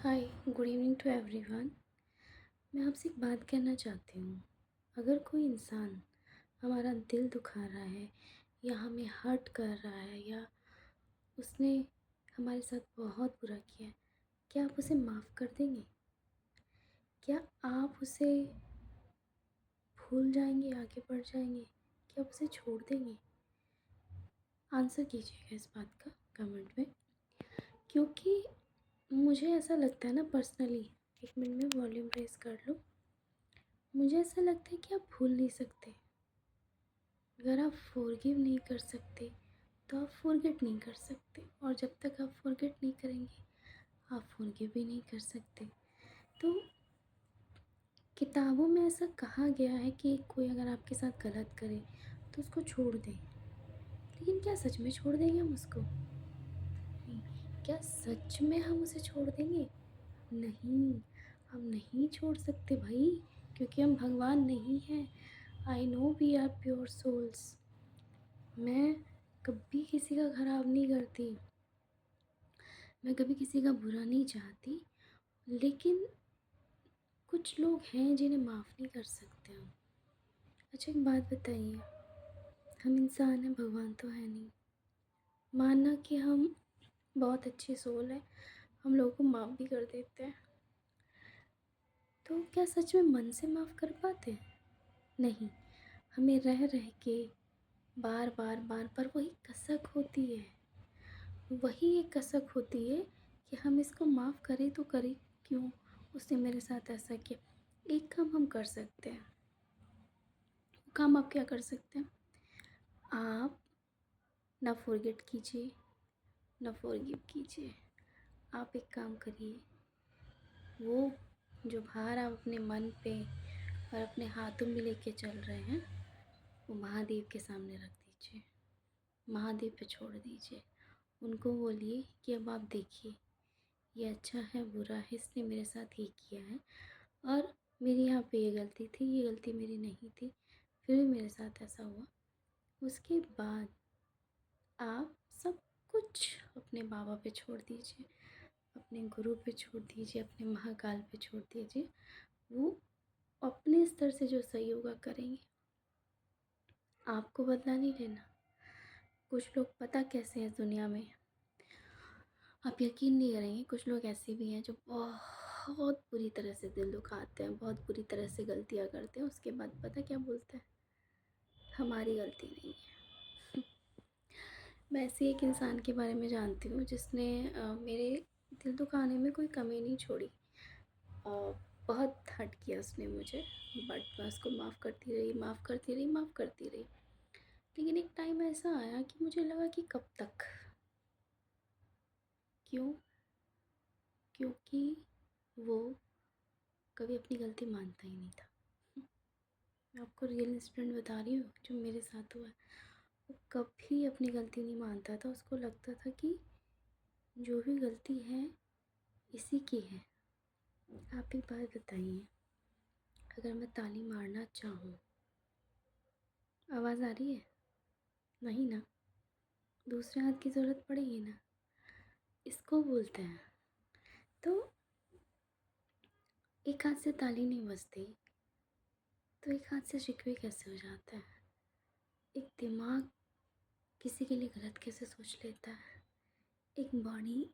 Hi, good evening to everyone. मैं आपसे एक बात कहना चाहती हूँ। अगर कोई इंसान हमारा दिल दुखा रहा है या हमें हर्ट कर रहा है या उसने हमारे साथ बहुत बुरा किया है, क्या आप उसे माफ़ कर देंगे? क्या आप उसे भूल जाएंगे, आगे बढ़ जाएंगे? क्या आप उसे छोड़ देंगे? आंसर कीजिएगा इस बात का कमेंट में, क्योंकि मुझे ऐसा लगता है ना पर्सनली। एक मिनट में वॉल्यूम रेज़ कर लो। मुझे ऐसा लगता है कि आप भूल नहीं सकते। अगर आप फ़ॉरगिव नहीं कर सकते तो आप फ़ॉरगेट नहीं कर सकते, और जब तक आप फ़ॉरगेट नहीं करेंगे आप फ़ॉरगिव भी नहीं कर सकते। तो किताबों में ऐसा कहा गया है कि कोई अगर आपके साथ गलत करे तो उसको छोड़ दें, लेकिन क्या सच में छोड़ देंगे हम उसको? नहीं। क्या सच में हम उसे छोड़ देंगे? नहीं, हम नहीं छोड़ सकते भाई, क्योंकि हम भगवान नहीं हैं। I know we are pure souls. मैं कभी किसी का खराब नहीं करती, मैं कभी किसी का बुरा नहीं चाहती, लेकिन कुछ लोग हैं जिन्हें माफ़ नहीं कर सकते हम। अच्छा, एक बात बताइए, हम इंसान हैं, भगवान तो है नहीं। मानना कि हम बहुत अच्छे सोल हैं, हम लोगों को माफ़ भी कर देते हैं, तो क्या सच में मन से माफ़ कर पाते हैं? नहीं। हमें रह रह के बार बार बार बार वही कसक होती है, वही एक कसक होती है कि हम इसको माफ़ करें तो करें क्यों, उसने मेरे साथ ऐसा किया। एक काम हम कर सकते हैं। वो काम आप क्या कर सकते हैं? आप ना फॉरगेट कीजिए, ना फॉरगिव कीजिए। आप एक काम करिए, वो जो भार आप अपने मन पे और अपने हाथों में लेके चल रहे हैं वो महादेव के सामने रख दीजिए, महादेव पे छोड़ दीजिए। उनको बोलिए कि अब आप देखिए, ये अच्छा है बुरा है, इसने मेरे साथ ये किया है, और मेरी यहाँ पे ये गलती थी, ये गलती मेरी नहीं थी, फिर भी मेरे साथ ऐसा हुआ। उसके बाद आप सब कुछ अपने बाबा पे छोड़ दीजिए, अपने गुरु पे छोड़ दीजिए, अपने महाकाल पे छोड़ दीजिए। वो अपने स्तर से जो सही होगा करेंगे, आपको बदला नहीं लेना। कुछ लोग पता कैसे हैं दुनिया में, आप यकीन नहीं करेंगे, कुछ लोग ऐसे भी हैं जो बहुत बुरी तरह से दिल दुखाते हैं, बहुत बुरी तरह से गलतियाँ करते हैं, उसके बाद पता क्या बोलते हैं? हमारी गलती नहीं है। मैं ऐसे एक इंसान के बारे में जानती हूँ जिसने मेरे दिल दुखाने में कोई कमी नहीं छोड़ी। बहुत हर्ट किया उसने मुझे, बट मैं उसको माफ़ करती रही, माफ़ करती रही, माफ़ करती रही। लेकिन एक टाइम ऐसा आया कि मुझे लगा कि कब तक। क्यों? क्योंकि वो कभी अपनी गलती मानता ही नहीं था। मैं आपको रियल इंसिडेंट बता रही हूँ जो मेरे साथ हुआ है। वो कभी अपनी गलती नहीं मानता था, उसको लगता था कि जो भी गलती है इसी की है। आप एक बात बताइए, अगर मैं ताली मारना चाहूँ, आवाज़ आ रही है? नहीं ना? दूसरे हाथ की ज़रूरत पड़ेगी ना? इसको बोलते हैं। तो एक हाथ से ताली नहीं बजती, तो एक हाथ से शिकवे कैसे हो जाता है? एक दिमाग किसी के लिए गलत कैसे सोच लेता है? एक बॉडी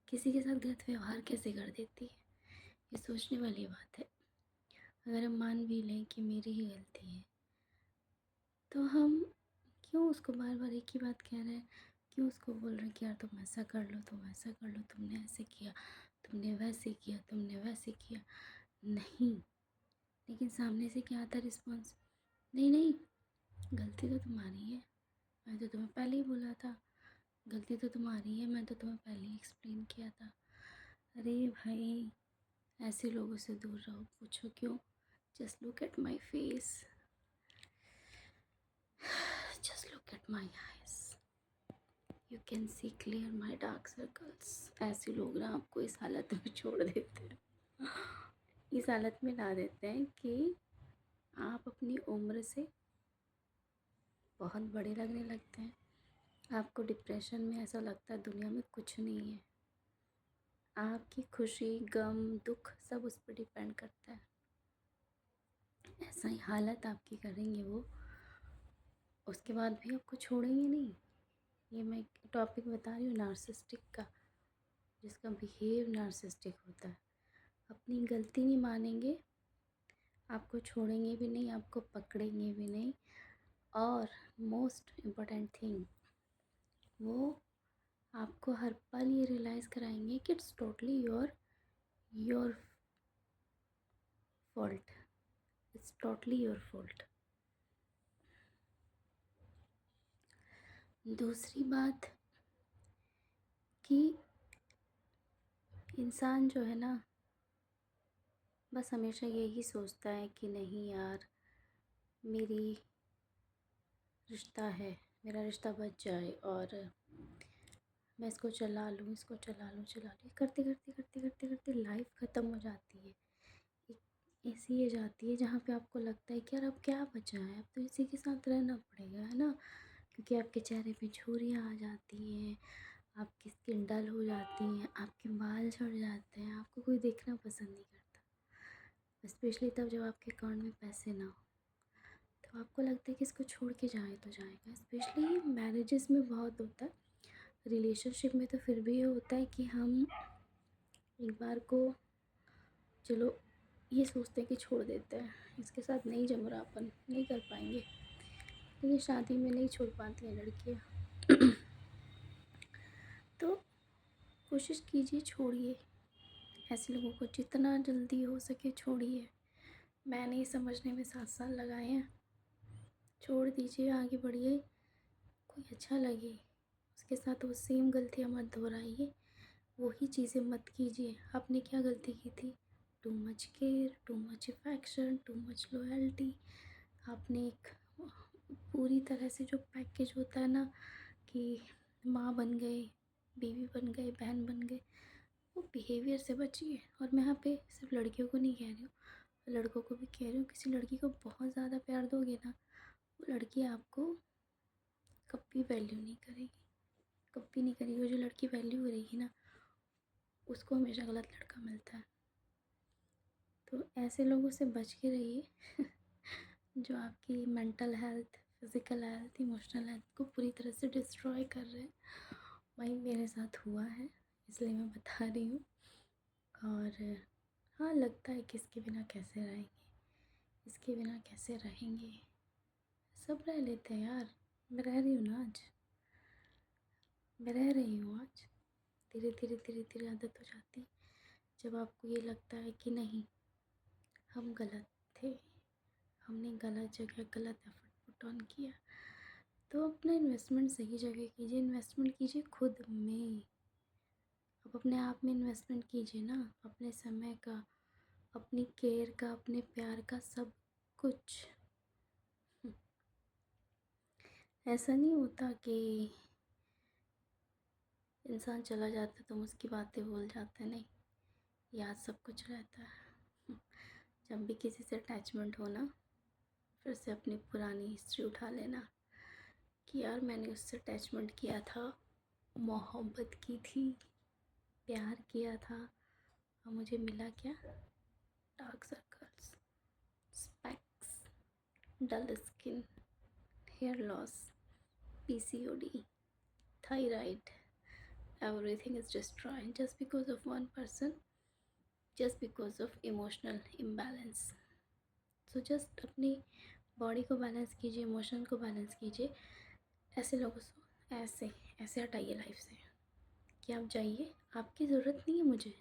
किसी के साथ गलत व्यवहार कैसे कर देती है? ये सोचने वाली बात है। अगर हम मान भी लें कि मेरी ही गलती है, तो हम क्यों उसको बार बार एक ही बात कह रहे हैं? क्यों उसको बोल रहे हैं कि यार तुम ऐसा कर लो, तुम ऐसा कर लो, तुमने ऐसे किया, तुमने वैसे किया, तुमने वैसे किया? नहीं। लेकिन सामने से क्या आता रिस्पॉन्स? नहीं नहीं, गलती तो तुम्हारी है, मैं तो तुम्हें पहले ही बोला था। गलती तो तुम्हारी है, मैं तो तुम्हें पहले ही एक्सप्लेन किया था। अरे भाई, ऐसे लोगों से दूर रहो। पूछो क्यों? Just look at my face, just look at my eyes, you can see clear my dark circles. ऐसे लोग ना आपको इस हालत में छोड़ देते हैं, इस हालत में ला देते हैं कि आप अपनी उम्र से बहुत बड़े लगने लगते हैं। आपको डिप्रेशन में ऐसा लगता है दुनिया में कुछ नहीं है। आपकी खुशी, गम, दुःख सब उस पर डिपेंड करता है। ऐसा ही हालत आपकी करेंगे वो, उसके बाद भी आपको छोड़ेंगे नहीं। ये मैं एक टॉपिक बता रही हूँ नार्सिसिस्टिक का, जिसका बिहेव नार्सिसिस्टिक होता है। अपनी गलती नहीं मानेंगे, आपको छोड़ेंगे भी नहीं, आपको पकड़ेंगे भी नहीं, और मोस्ट इम्पोर्टेंट थिंग, वो आपको हर पल ये रियलाइज़ कराएंगे कि it's totally your fault, it's totally your fault. दूसरी बात कि इंसान जो है ना, बस हमेशा यही सोचता है कि नहीं यार, मेरी रिश्ता है, मेरा रिश्ता बच जाए और मैं इसको चला लूँ, इसको चला लूँ, करते करते करते करते करते लाइफ ख़त्म हो जाती है। एक ऐसी एज आती है जहाँ पे आपको लगता है कि यार अब क्या बचा है, अब तो इसी के साथ रहना पड़ेगा, है ना। क्योंकि आपके चेहरे पे झुर्रियाँ आ जाती हैं, आपकी स्किन डल हो जाती है, आपके बाल झड़ जाते हैं, आपको कोई देखना पसंद नहीं करता। स्पेशली तब जब आपके अकाउंट में पैसे ना हो, तो आपको लगता है कि इसको छोड़ के जाए तो जाएगा। स्पेशली ये मैरिजेस में बहुत होता है, रिलेशनशिप में तो फिर भी ये होता है कि हम एक बार को चलो ये सोचते हैं कि छोड़ देते हैं, इसके साथ नहीं जम रहा, अपन नहीं कर पाएंगे, लेकिन शादी में नहीं छोड़ पाती हैं लड़कियाँ। तो कोशिश कीजिए, छोड़िए ऐसे लोगों को, जितना जल्दी हो सके छोड़िए। मैंने ये समझने में 7 साल लगाए हैं। छोड़ दीजिए, आगे बढ़िए, कोई अच्छा लगे उसके साथ वो सेम गलतियाँ मत दोहराइए, वही चीज़ें मत कीजिए। आपने क्या गलती की थी? Too much care, too much affection, too much loyalty. आपने एक पूरी तरह से जो पैकेज होता है ना, कि माँ बन गए, बीवी बन गए, बहन बन गए, वो बिहेवियर से बचिए। और मैं यहाँ पे सिर्फ लड़कियों को नहीं कह रही हूँ, लड़कों को भी कह रही हूँ। किसी लड़की को बहुत ज़्यादा प्यार दोगे ना, वो लड़की आपको कभी वैल्यू नहीं करेगी, कभी नहीं करेगी। वो जो लड़की वैल्यू करेगी ना, उसको हमेशा गलत लड़का मिलता है। तो ऐसे लोगों से बच के रहिए जो आपकी mental health, physical health, emotional health को पूरी तरह से डिस्ट्रॉय कर रहे हैं। वही मेरे साथ हुआ है, इसलिए मैं बता रही हूँ। और हाँ, लगता है कि इसके बिना कैसे रहेंगे, इसके बिना कैसे रहेंगे। सब रह लेते हैं यार, मैं रह रही हूँ ना आज, मैं रह रही हूँ आज। धीरे धीरे धीरे धीरे आदत हो जाती है, जब आपको ये लगता है कि नहीं, हम गलत थे, हमने गलत जगह गलत एफर्ट पुट ऑन किया। तो अपना इन्वेस्टमेंट सही जगह कीजिए, इन्वेस्टमेंट कीजिए खुद में। अब अपने आप में इन्वेस्टमेंट कीजिए ना, अपने समय का, अपनी केयर का, अपने प्यार का, सब कुछ। ऐसा नहीं होता कि इंसान चला जाता है तो हम उसकी बातें भूल जाते हैं, नहीं, याद सब कुछ रहता है। जब भी किसी से अटैचमेंट हो ना, फिर से अपनी पुरानी हिस्ट्री उठा लेना कि यार मैंने उससे अटैचमेंट किया था, मोहब्बत की थी, प्यार किया था, और मुझे मिला क्या? Dark circles, specs, dull skin, hair loss, PCOD, thyroid, everything is destroyed just because of one person, just because of emotional imbalance. So just अपनी बॉडी को बैलेंस कीजिए, इमोशन को बैलेंस कीजिए। ऐसे लोगों से ऐसे ऐसे हटाइए लाइफ से कि आप जाइए, आपकी ज़रूरत नहीं है मुझे।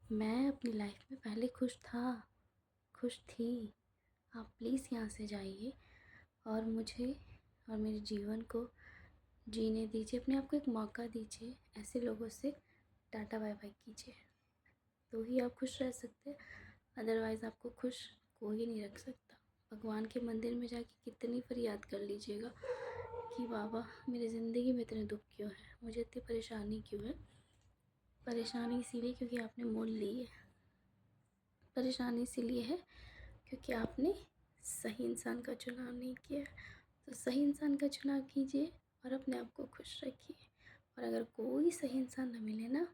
मैं अपनी लाइफ में पहले खुश था, खुश थी। आप प्लीज़ यहाँ से जाइए और मुझे और मेरे जीवन को जीने दीजिए, अपने आप को एक मौका दीजिए। ऐसे लोगों से टाटा बाय बाय कीजिए, तो ही आप खुश रह सकते हैं। अदरवाइज़ आपको खुश कोई नहीं रख सकता। भगवान के मंदिर में जाके कितनी फरियाद कर लीजिएगा कि बाबा मेरी ज़िंदगी में इतने दुख क्यों है, मुझे इतनी परेशानी क्यों है। परेशानी इसीलिए क्योंकि आपने मोल ली है, परेशानी इसीलिए है क्योंकि आपने सही इंसान का चुनाव नहीं किया है। तो सही इंसान का चुनाव कीजिए और अपने आप को खुश रखिए। और अगर कोई सही इंसान ना मिले ना,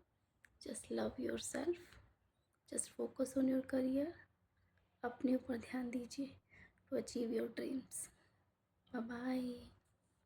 just love yourself, just focus on your career. अपने ऊपर ध्यान दीजिए to achieve your dreams. Bye bye.